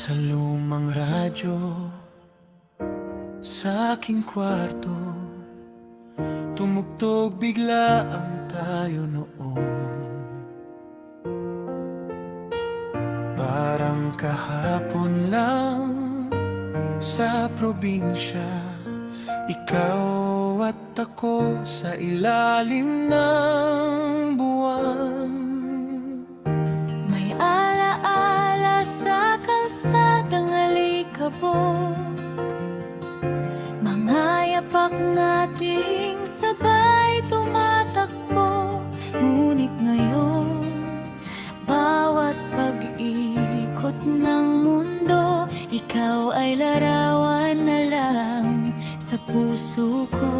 Sa lumang radyo, sa aking kwarto, tumugtog bigla ang tayo noon. Parang kahapon lang sa probinsya, ikaw at ako sa ilalim ng buwan. May alaala sa kalsadang alikabok, mga yapak nating sabay tumatakbo. Ngunit ngayon, bawat pag-ikot ng mundo, ikaw ay larawan na lang sa puso ko.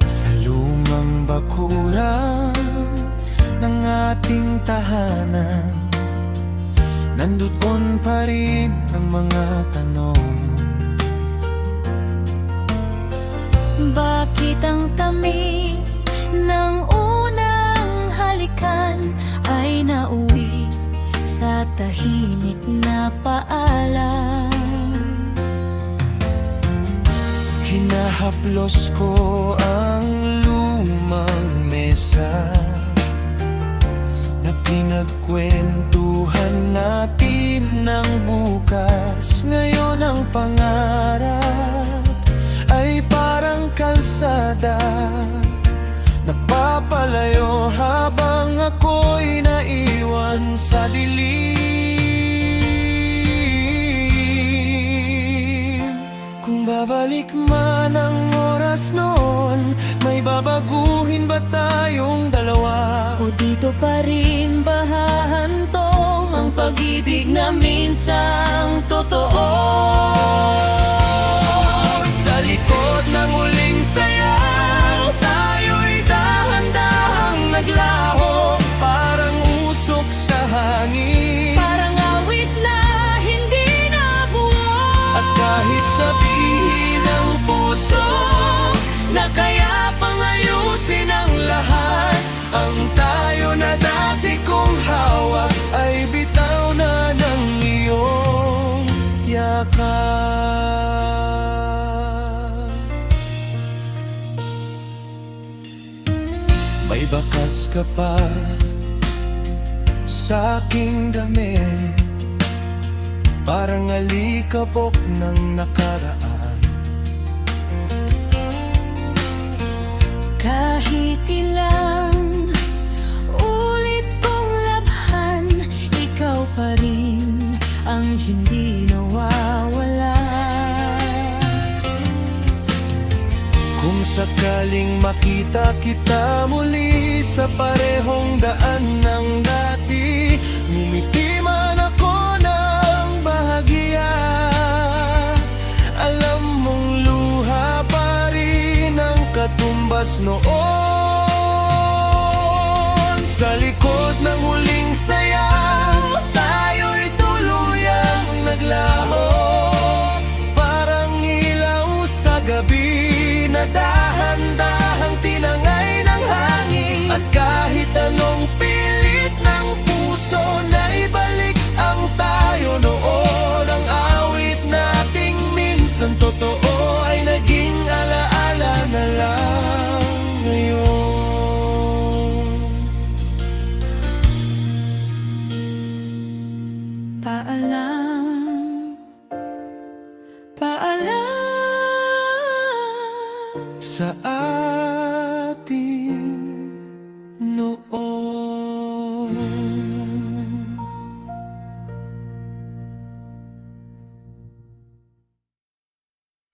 Sa lumang bakuran ng ating tahanan, nandoon pa rin ang mga tanong. Bakit ang tamis ng unang halikan ay nauwi sa tahimik na paalam? Hinahaplos ko ang lumang mesa na pinagkwentuhan natin ng bukas. Ngayon ang pangarap ay parang kalsada, napapalayo habang ako'y naiwan sa dilim. Kung babalik man ang oras noon, may babaguhin ba tayong dalawa? O dito pa rin ba hahantong ang pag-ibig na minsang totoo? Sa likod ng muling sayaw, tayo'y dahan-dahang naglaho, parang usok sa hangin, Parang awit na hindi nabuo. at kahit sabihin ng puso na kaya pang ayusin ang lahat, ang tayo na dati kong hawak ay bitaw na ng iyong yakap. May bakas ka pa sa aking damit, parang alikabok ng nakaraan. Kahit ilang ulit kong labhan, ikaw pa rin ang hindi nawawala. Kung sakaling makita kita muli sa parehong daan ng dati, ngumiti man ako ng bahagya. Alam mong luha pa rin ang katumbas noon. Sa likod ng huling sayaw, tayo'y tuluyang naglaho, parang ilaw sa gabi na dahan-dahang tinangay ng hangin. At kahit anong pilit ng puso na ibalik ang tayo noon, ang awit nating minsan totoo ay naging alaala na lang ngayon. Paalam, paalam Sa atin noon.